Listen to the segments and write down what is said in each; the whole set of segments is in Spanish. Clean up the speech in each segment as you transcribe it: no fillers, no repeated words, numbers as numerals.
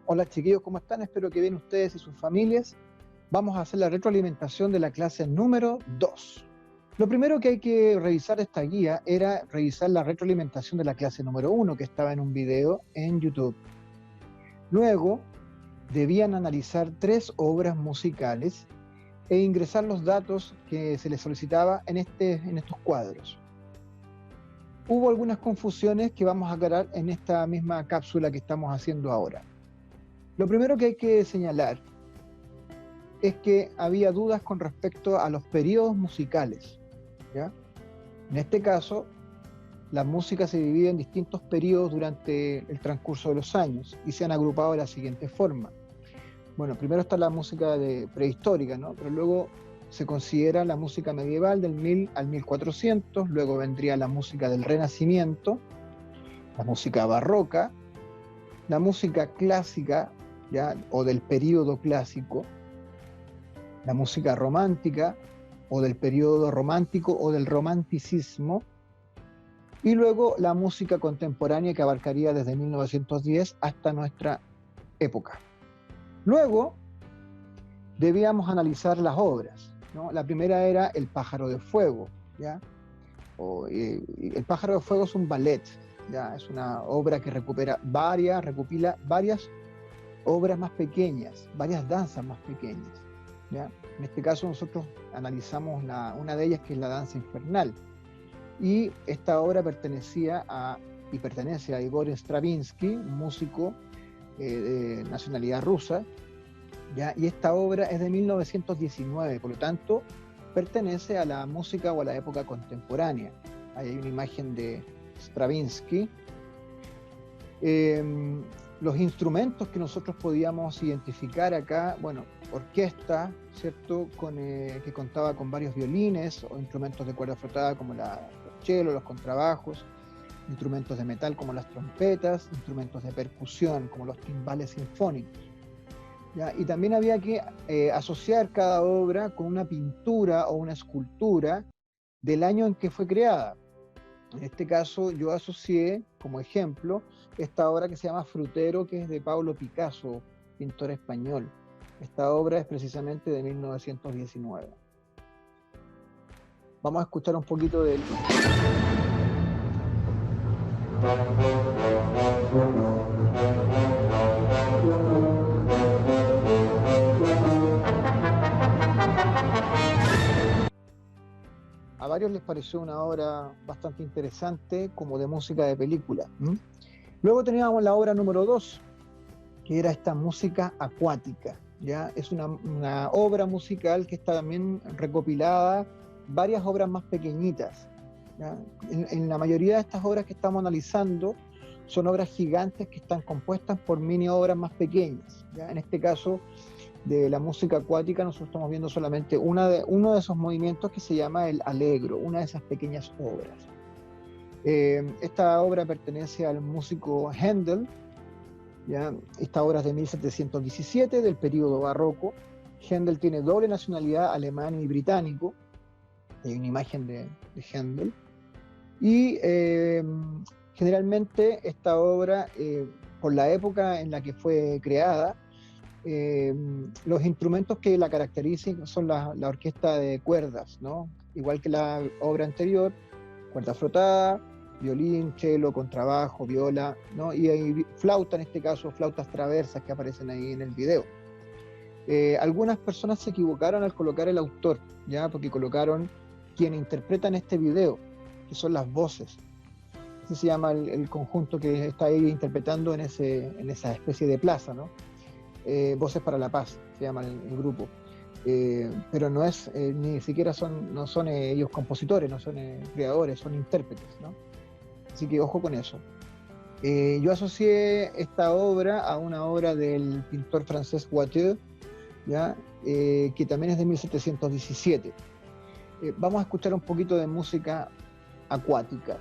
Hola chiquillos, ¿cómo están? Espero que bien ustedes y sus familias. Vamos a hacer la retroalimentación de la clase número 2. Lo primero que hay que revisar de esta guía era revisar la retroalimentación de la clase número 1, que estaba en un video en YouTube. Luego, debían analizar 3 obras musicales e ingresar los datos que se les solicitaba en estos cuadros. Hubo algunas confusiones que vamos a aclarar en esta misma cápsula que estamos haciendo ahora. Lo primero que hay que señalar es que había dudas con respecto a los periodos musicales, ¿ya? En este caso, la música se divide en distintos periodos durante el transcurso de los años y se han agrupado de la siguiente forma. Bueno, primero está la música prehistórica, ¿no? Pero luego se considera la música medieval del 1000 al 1400, luego vendría la música del Renacimiento, la música barroca, la música clásica, ¿ya? O del período clásico, la música romántica o del período romántico o del romanticismo, y luego la música contemporánea que abarcaría desde 1910 hasta nuestra época. Luego debíamos analizar las obras, ¿no? La primera era El pájaro de fuego, ¿ya? El pájaro de fuego es un ballet, ¿ya? Es una obra que recopila varias obras más pequeñas, varias danzas más pequeñas, ¿ya? En este caso nosotros analizamos una de ellas, que es la danza infernal, y esta obra pertenece a Igor Stravinsky, un músico de nacionalidad rusa, ¿ya? Y esta obra es de 1919, por lo tanto pertenece a la música o a la época contemporánea. Ahí hay una imagen de Stravinsky. Los instrumentos que nosotros podíamos identificar acá, bueno, orquesta, ¿cierto? Que contaba con varios violines o instrumentos de cuerda frotada como los chelos, los contrabajos, instrumentos de metal como las trompetas, instrumentos de percusión como los timbales sinfónicos, ¿ya? Y también había que asociar cada obra con una pintura o una escultura del año en que fue creada. En este caso yo asocié como ejemplo esta obra que se llama Frutero, que es de Pablo Picasso, pintor español. Esta obra es precisamente de 1919. Vamos a escuchar un poquito de él. A varios les pareció una obra bastante interesante, como de música de película. Luego teníamos la obra número 2, que era esta música acuática, ¿ya? Es una obra musical que está también recopilada, varias obras más pequeñitas, ¿ya? En la mayoría de estas obras que estamos analizando son obras gigantes que están compuestas por mini obras más pequeñas, ¿ya? En este caso, de la música acuática, nosotros estamos viendo solamente uno de esos movimientos, que se llama el Allegro, una de esas pequeñas obras. Esta obra pertenece al músico Händel, ¿ya? Esta obra es de 1717, del período barroco. Händel tiene doble nacionalidad, alemán y británico. Hay una imagen de Händel. Y generalmente esta obra, por la época en la que fue creada, los instrumentos que la caracterizan son la orquesta de cuerdas, ¿no? Igual que la obra anterior, cuerda frotada, violín, cello, contrabajo, viola, ¿no? Y hay flauta, en este caso, flautas traversas que aparecen ahí en el video. Algunas personas se equivocaron al colocar el autor, ¿ya? Porque colocaron quien interpreta en este video, que son las voces. Ese se llama el conjunto que está ahí interpretando en esa especie de plaza, ¿no? Voces para la Paz, se llama el grupo. Pero no es, ni siquiera no son ellos compositores, no son creadores, son intérpretes, ¿no? Así que ojo con eso. Yo asocié esta obra a una obra del pintor francés Watteau, ¿ya? Que también es de 1717. Vamos a escuchar un poquito de música acuática.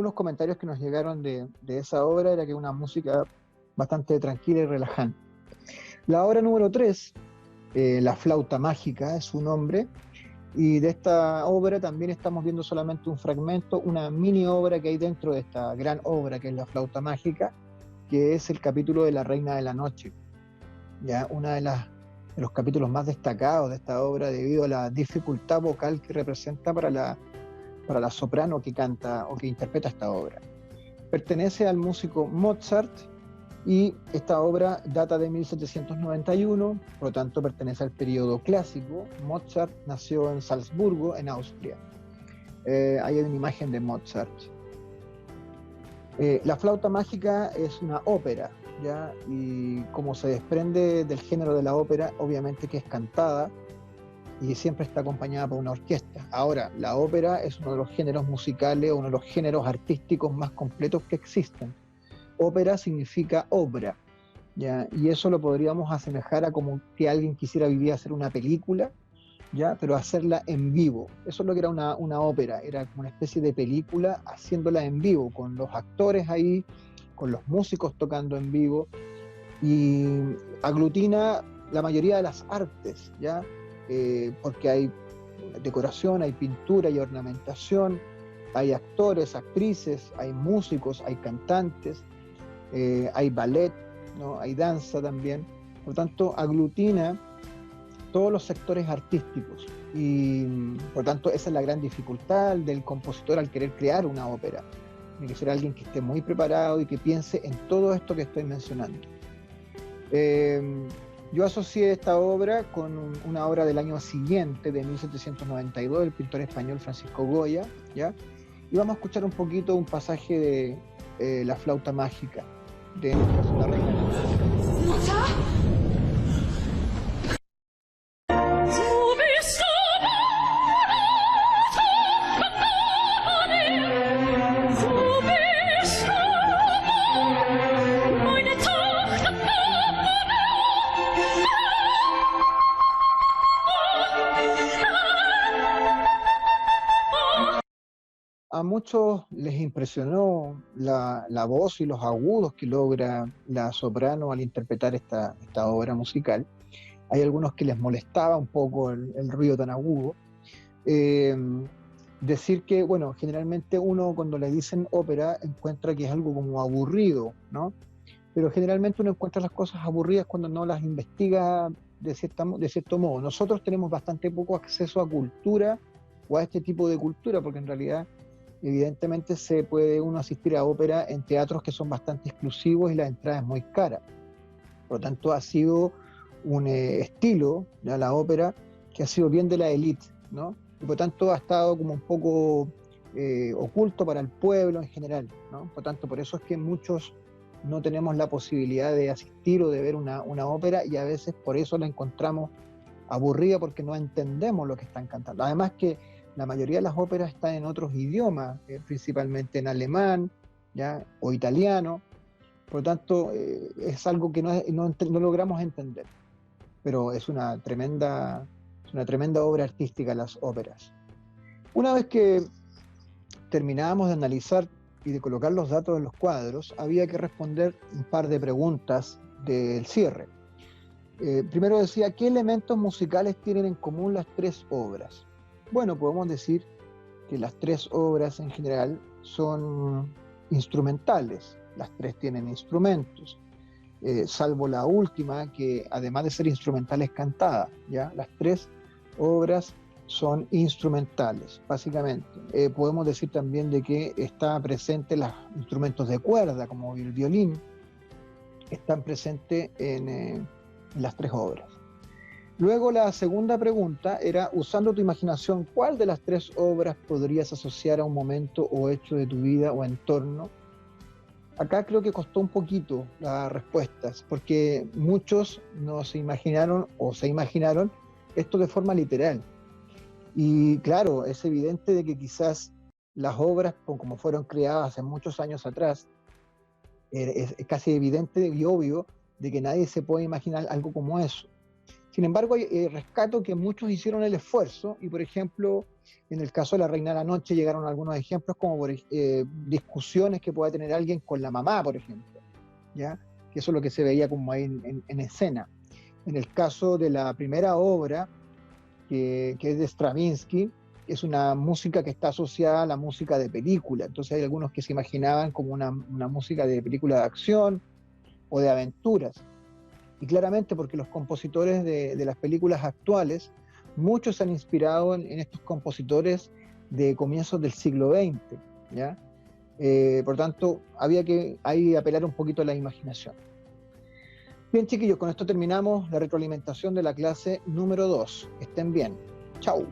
algunos comentarios que nos llegaron de esa obra era que una música bastante tranquila y relajante. La obra número 3, La flauta mágica es su nombre, y de esta obra también estamos viendo solamente un fragmento, una mini obra que hay dentro de esta gran obra que es La flauta mágica, que es el capítulo de La Reina de la Noche, ya una de los capítulos más destacados de esta obra debido a la dificultad vocal que representa para la soprano que canta o que interpreta esta obra. Pertenece al músico Mozart y esta obra data de 1791, por lo tanto pertenece al periodo clásico. Mozart nació en Salzburgo, en Austria. Ahí hay una imagen de Mozart. La flauta mágica es una ópera, ¿ya? Y como se desprende del género de la ópera, obviamente que es cantada y siempre está acompañada por una orquesta. Ahora, la ópera es uno de los géneros musicales, uno de los géneros artísticos más completos que existen. Ópera significa obra, ¿ya? Y eso lo podríamos asemejar a como que alguien quisiera vivir a hacer una película, ¿ya? Pero hacerla en vivo. Eso es lo que era una ópera, era como una especie de película haciéndola en vivo, con los actores ahí, con los músicos tocando en vivo, y aglutina la mayoría de las artes, ¿ya? Porque hay decoración, hay pintura, hay ornamentación, hay actores, actrices, hay músicos, hay cantantes, hay ballet, ¿no? Hay danza también. Por lo tanto, aglutina todos los sectores artísticos y por tanto esa es la gran dificultad del compositor al querer crear una ópera. Tiene que ser alguien que esté muy preparado y que piense en todo esto que estoy mencionando. Yo asocié esta obra con una obra del año siguiente, de 1792, del pintor español Francisco Goya, ¿ya? Y vamos a escuchar un poquito un pasaje de La flauta mágica de La Reina de la Noche. A muchos les impresionó la voz y los agudos que logra la soprano al interpretar esta obra musical. Hay algunos que les molestaba un poco el ruido tan agudo. Decir que, bueno, generalmente uno cuando le dicen ópera encuentra que es algo como aburrido, ¿no? Pero generalmente uno encuentra las cosas aburridas cuando no las investiga de cierto modo. Nosotros tenemos bastante poco acceso a cultura o a este tipo de cultura, porque en realidad evidentemente se puede uno asistir a ópera en teatros que son bastante exclusivos y la entrada es muy cara. Por lo tanto, ha sido un estilo, ¿ya? La ópera, que ha sido bien de la élite, ¿no? Y por lo tanto ha estado como un poco oculto para el pueblo en general, ¿no? Por lo tanto, por eso es que muchos no tenemos la posibilidad de asistir o de ver una ópera, y a veces por eso la encontramos aburrida porque no entendemos lo que están cantando. Además que la mayoría de las óperas están en otros idiomas, principalmente en alemán, ¿ya? O italiano. Por lo tanto, es algo que no logramos entender. Pero es una tremenda obra artística las óperas. Una vez que terminábamos de analizar y de colocar los datos en los cuadros, había que responder un par de preguntas del cierre. Primero decía, ¿qué elementos musicales tienen en común las tres obras? Bueno, podemos decir que las tres obras en general son instrumentales. Las tres tienen instrumentos, salvo la última, que además de ser instrumental es cantada, ¿ya? Las tres obras son instrumentales, básicamente. Podemos decir también de que está presente los instrumentos de cuerda, como el violín, están presentes en las tres obras. Luego la segunda pregunta era, usando tu imaginación, ¿cuál de las tres obras podrías asociar a un momento o hecho de tu vida o entorno? Acá creo que costó un poquito las respuestas, porque muchos no se imaginaron o se imaginaron esto de forma literal. Y claro, es evidente de que quizás las obras, como fueron creadas hace muchos años atrás, es casi evidente y obvio de que nadie se puede imaginar algo como eso. Sin embargo, rescato que muchos hicieron el esfuerzo y, por ejemplo, en el caso de La Reina de la Noche llegaron algunos ejemplos como discusiones que pueda tener alguien con la mamá, por ejemplo, ¿ya? Que eso es lo que se veía como ahí en escena. En el caso de la primera obra, que es de Stravinsky, es una música que está asociada a la música de película. Entonces hay algunos que se imaginaban como una música de película de acción o de aventuras. Y claramente porque los compositores de las películas actuales, muchos se han inspirado en estos compositores de comienzos del siglo XX, ¿ya? Por tanto, había que ahí apelar un poquito a la imaginación. Bien, chiquillos, con esto terminamos la retroalimentación de la clase número 2. Estén bien. Chau.